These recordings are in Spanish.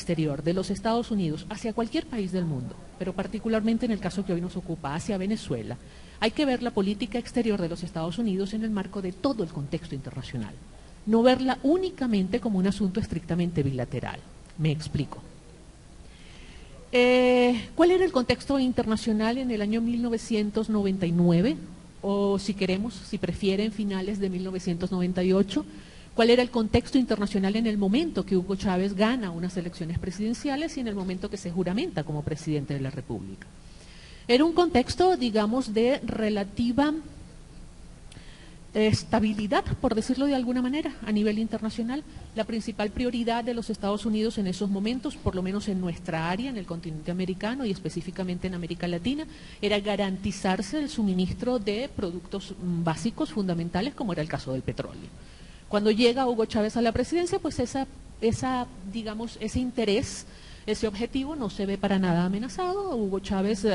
exterior de los Estados Unidos hacia cualquier país del mundo, pero particularmente en el caso que hoy nos ocupa, hacia Venezuela, hay que ver la política exterior de los Estados Unidos en el marco de todo el contexto internacional, no verla únicamente como un asunto estrictamente bilateral. Me explico. ¿Cuál era el contexto internacional en el año 1999? O si queremos, si prefieren, finales de 1998. ¿Cuál era el contexto internacional en el momento que Hugo Chávez gana unas elecciones presidenciales y en el momento que se juramenta como presidente de la República? Era un contexto, digamos, de relativa estabilidad, por decirlo de alguna manera, a nivel internacional. La principal prioridad de los Estados Unidos en esos momentos, por lo menos en nuestra área, en el continente americano y específicamente en América Latina, era garantizarse el suministro de productos básicos fundamentales, como era el caso del petróleo. Cuando llega Hugo Chávez a la presidencia, pues digamos, ese interés, ese objetivo no se ve para nada amenazado. Hugo Chávez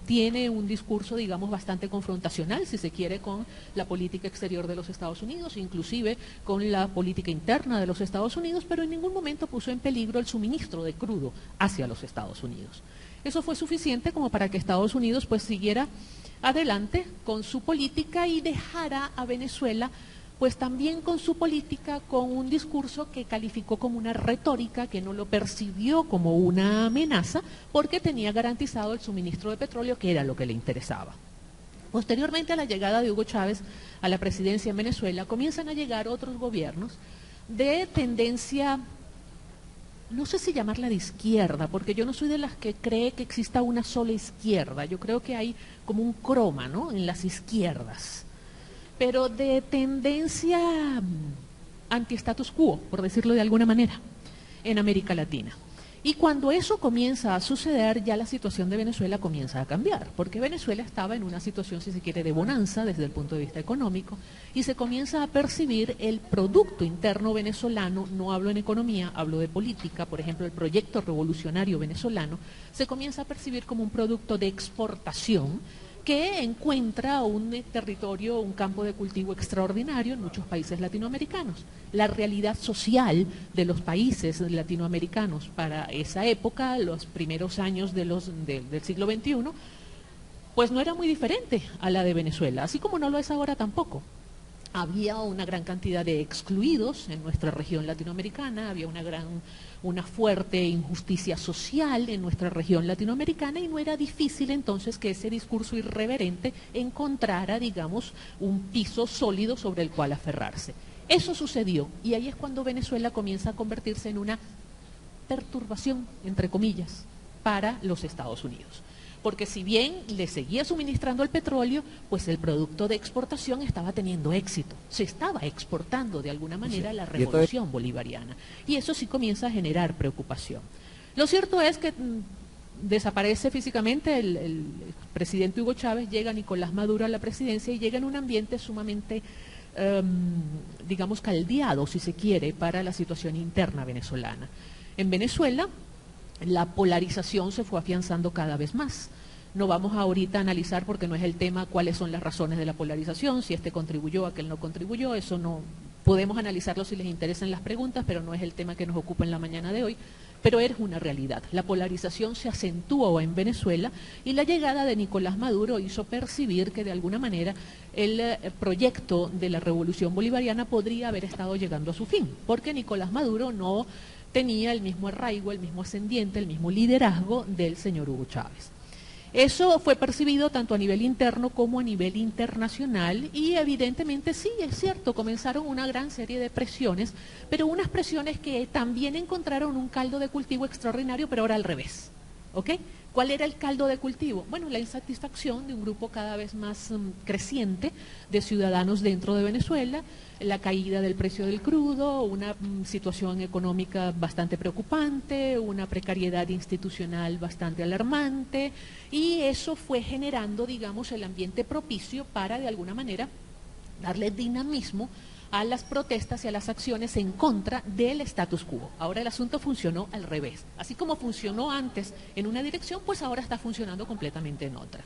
tiene un discurso, digamos, bastante confrontacional, si se quiere, con la política exterior de los Estados Unidos, inclusive con la política interna de los Estados Unidos, pero en ningún momento puso en peligro el suministro de crudo hacia los Estados Unidos. Eso fue suficiente como para que Estados Unidos pues siguiera adelante con su política y dejara a Venezuela pues también con su política, con un discurso que calificó como una retórica, que no lo percibió como una amenaza, porque tenía garantizado el suministro de petróleo, que era lo que le interesaba. Posteriormente a la llegada de Hugo Chávez a la presidencia en Venezuela, comienzan a llegar otros gobiernos de tendencia, no sé si llamarla de izquierda, porque yo no soy de las que cree que exista una sola izquierda. Yo creo que hay como un croma, ¿no?, en las izquierdas, pero de tendencia anti-status quo, por decirlo de alguna manera, en América Latina. Y cuando eso comienza a suceder, ya la situación de Venezuela comienza a cambiar, porque Venezuela estaba en una situación, si se quiere, de bonanza desde el punto de vista económico, y se comienza a percibir el Producto Interno venezolano, no hablo en economía, hablo de política, por ejemplo, el proyecto revolucionario venezolano, se comienza a percibir como un producto de exportación, que encuentra un territorio, un campo de cultivo extraordinario en muchos países latinoamericanos. La realidad social de los países latinoamericanos para esa época, los primeros años del siglo XXI, pues no era muy diferente a la de Venezuela, así como no lo es ahora tampoco. Había una gran cantidad de excluidos en nuestra región latinoamericana, había una fuerte injusticia social en nuestra región latinoamericana y no era difícil entonces que ese discurso irreverente encontrara, digamos, un piso sólido sobre el cual aferrarse. Eso sucedió y ahí es cuando Venezuela comienza a convertirse en una perturbación, entre comillas, para los Estados Unidos. Porque si bien le seguía suministrando el petróleo, pues el producto de exportación estaba teniendo éxito. Se estaba exportando de alguna manera la revolución bolivariana. Y eso sí comienza a generar preocupación. Lo cierto es que desaparece físicamente el presidente Hugo Chávez, llega Nicolás Maduro a la presidencia y llega en un ambiente sumamente, digamos, caldeado, si se quiere, para la situación interna venezolana. En Venezuela, la polarización se fue afianzando cada vez más. No vamos ahorita a analizar, porque no es el tema, cuáles son las razones de la polarización, si este contribuyó, aquel no contribuyó, eso no podemos analizarlo si les interesan las preguntas, pero no es el tema que nos ocupa en la mañana de hoy, pero es una realidad. La polarización se acentuó en Venezuela y la llegada de Nicolás Maduro hizo percibir que de alguna manera el proyecto de la revolución bolivariana podría haber estado llegando a su fin, porque Nicolás Maduro no tenía el mismo arraigo, el mismo ascendiente, el mismo liderazgo del señor Hugo Chávez. Eso fue percibido tanto a nivel interno como a nivel internacional y evidentemente sí, es cierto, comenzaron una gran serie de presiones, pero unas presiones que también encontraron un caldo de cultivo extraordinario, pero ahora al revés, ¿ok? ¿Cuál era el caldo de cultivo? Bueno, la insatisfacción de un grupo cada vez más creciente de ciudadanos dentro de Venezuela, la caída del precio del crudo, una situación económica bastante preocupante, una precariedad institucional bastante alarmante, y eso fue generando, digamos, el ambiente propicio para, de alguna manera, darle dinamismo a las protestas y a las acciones en contra del status quo. Ahora el asunto funcionó al revés. Así como funcionó antes en una dirección, pues ahora está funcionando completamente en otra.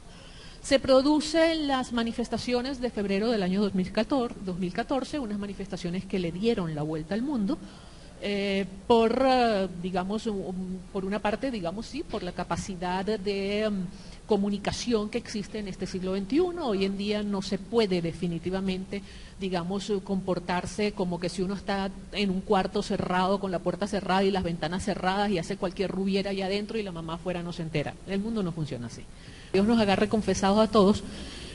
Se producen las manifestaciones de febrero del año 2014, unas manifestaciones que le dieron la vuelta al mundo, digamos, por una parte, digamos, sí, por la capacidad de comunicación que existe en este siglo XXI. Hoy en día no se puede definitivamente, digamos, comportarse como que si uno está en un cuarto cerrado, con la puerta cerrada y las ventanas cerradas y hace cualquier rubiera allá adentro y la mamá afuera no se entera. El mundo no funciona así. Dios nos agarre confesados a todos.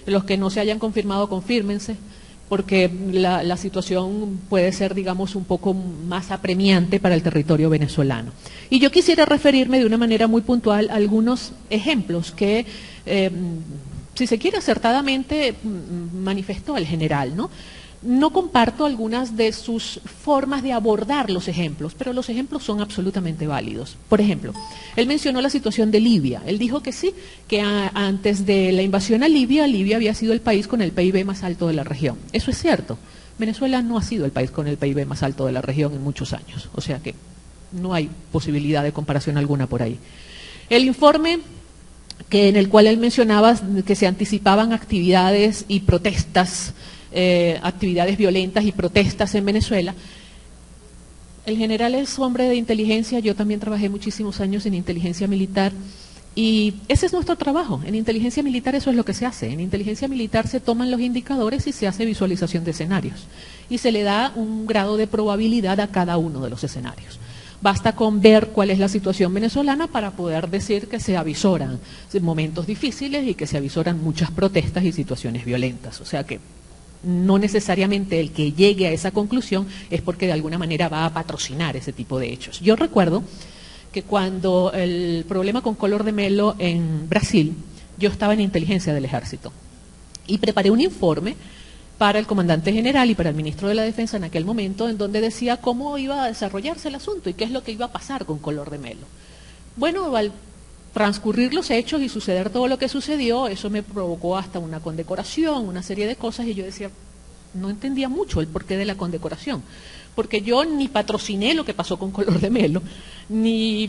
Los que no se hayan confirmado, confírmense, porque la situación puede ser, digamos, un poco más apremiante para el territorio venezolano. Y yo quisiera referirme de una manera muy puntual a algunos ejemplos que, si se quiere, acertadamente manifestó el general, ¿no? No comparto algunas de sus formas de abordar los ejemplos, pero los ejemplos son absolutamente válidos. Por ejemplo, él mencionó la situación de Libia. Él dijo que sí, que antes de la invasión a Libia, Libia había sido el país con el PIB más alto de la región. Eso es cierto. Venezuela no ha sido el país con el PIB más alto de la región en muchos años. O sea que no hay posibilidad de comparación alguna por ahí. El informe en el cual él mencionaba que se anticipaban actividades y protestas, actividades violentas y protestas en Venezuela. El general es hombre de inteligencia, yo también trabajé muchísimos años en inteligencia militar y ese es nuestro trabajo. En inteligencia militar eso es lo que se hace. En inteligencia militar se toman los indicadores y se hace visualización de escenarios y se le da un grado de probabilidad a cada uno de los escenarios. Basta con ver cuál es la situación venezolana para poder decir que se avisoran momentos difíciles y que se avisoran muchas protestas y situaciones violentas. O sea que no necesariamente el que llegue a esa conclusión es porque de alguna manera va a patrocinar ese tipo de hechos. Yo recuerdo que cuando el problema con Collor de Mello en Brasil, yo estaba en inteligencia del ejército y preparé un informe para el comandante general y para el ministro de la Defensa en aquel momento, en donde decía cómo iba a desarrollarse el asunto y qué es lo que iba a pasar con Collor de Mello. Bueno, al transcurrir los hechos y suceder todo lo que sucedió, eso me provocó hasta una condecoración, una serie de cosas, y yo decía, no entendía mucho el porqué de la condecoración, porque yo ni patrociné lo que pasó con Collor de Mello, ni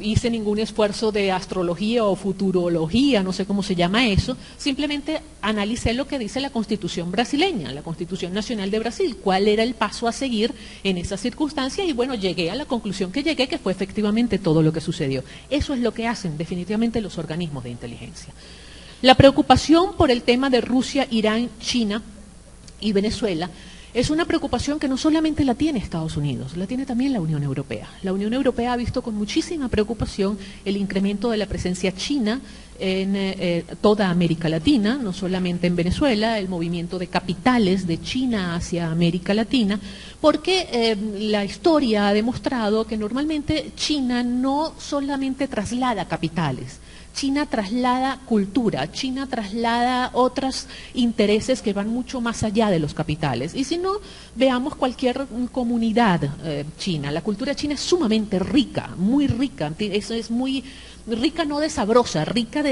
hice ningún esfuerzo de astrología o futurología, no sé cómo se llama eso, simplemente analicé lo que dice la Constitución brasileña, la Constitución Nacional de Brasil, cuál era el paso a seguir en esas circunstancias, y bueno, llegué a la conclusión que llegué, que fue efectivamente todo lo que sucedió. Eso es lo que hacen definitivamente los organismos de inteligencia. La preocupación por el tema de Rusia, Irán, China y Venezuela es una preocupación que no solamente la tiene Estados Unidos, la tiene también la Unión Europea. La Unión Europea ha visto con muchísima preocupación el incremento de la presencia china en toda América Latina, no solamente en Venezuela, el movimiento de capitales de China hacia América Latina, porque la historia ha demostrado que normalmente China no solamente traslada capitales, China traslada cultura, China traslada otros intereses que van mucho más allá de los capitales. Y si no, veamos cualquier comunidad china. La cultura china es sumamente rica, muy rica, es muy rica, no de sabrosa, rica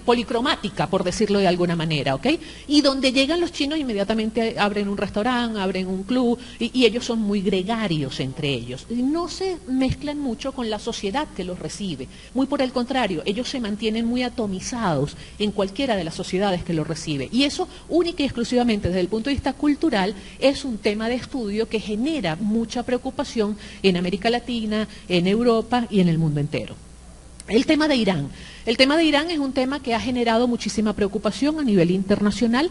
policromática, por decirlo de alguna manera, ¿ok? Y donde llegan los chinos inmediatamente abren un restaurante, abren un club, y ellos son muy gregarios entre ellos. Y no se mezclan mucho con la sociedad que los recibe. Muy por el contrario, ellos se mantienen muy atomizados en cualquiera de las sociedades que los recibe. Y eso, única y exclusivamente desde el punto de vista cultural, es un tema de estudio que genera mucha preocupación en América Latina, en Europa y en el mundo entero. El tema de Irán. El tema de Irán es un tema que ha generado muchísima preocupación a nivel internacional,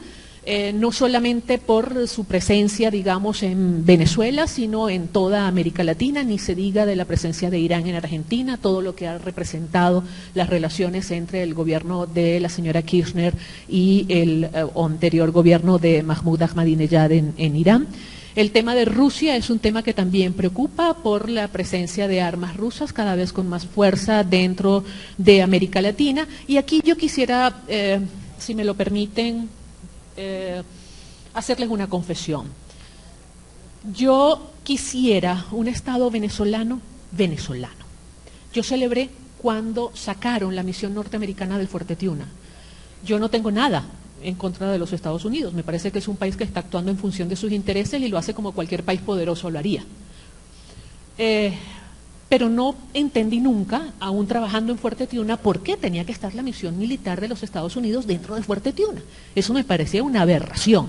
no solamente por su presencia, digamos, en Venezuela, sino en toda América Latina, ni se diga de la presencia de Irán en Argentina, todo lo que ha representado las relaciones entre el gobierno de la señora Kirchner y el anterior gobierno de Mahmoud Ahmadinejad en Irán. El tema de Rusia es un tema que también preocupa por la presencia de armas rusas cada vez con más fuerza dentro de América Latina. Y aquí yo quisiera, si me lo permiten, hacerles una confesión. Yo quisiera un Estado venezolano. Yo celebré cuando sacaron la misión norteamericana del Fuerte Tiuna. Yo no tengo nada en contra de los Estados Unidos. Me parece que es un país que está actuando en función de sus intereses y lo hace como cualquier país poderoso lo haría. Pero no entendí nunca, aún trabajando en Fuerte Tiuna, por qué tenía que estar la misión militar de los Estados Unidos dentro de Fuerte Tiuna. Eso me parecía una aberración.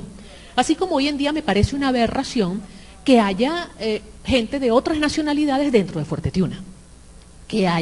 Así como hoy en día me parece una aberración que haya gente de otras nacionalidades dentro de Fuerte Tiuna, que haya